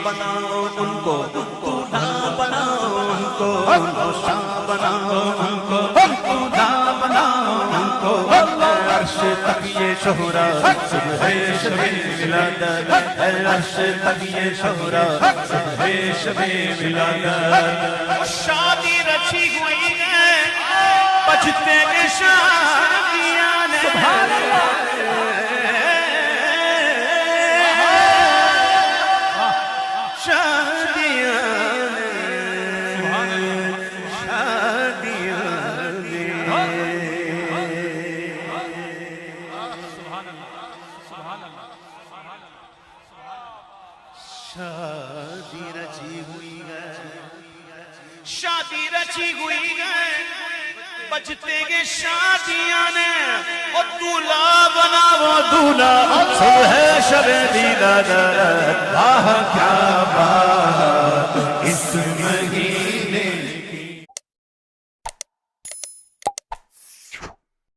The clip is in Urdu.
بناؤ ان کو دولہا بناؤ ان کو نوشا بناؤ ان کو دولہا بناؤ ان کو عرش تک یہ شہرت صبح شب ولادت عرش تک یہ شہرت صبح شب ولادت شادی رچی ہوئی ہے بجتے ہیں شادیاں سبحان اللہ شادی رچی ہوئی ہے شادی رچی ہوئی ہے بجتے گے شادیاں نے وہ دولہا بنا وہ دولہا صبح شب ولادت کیا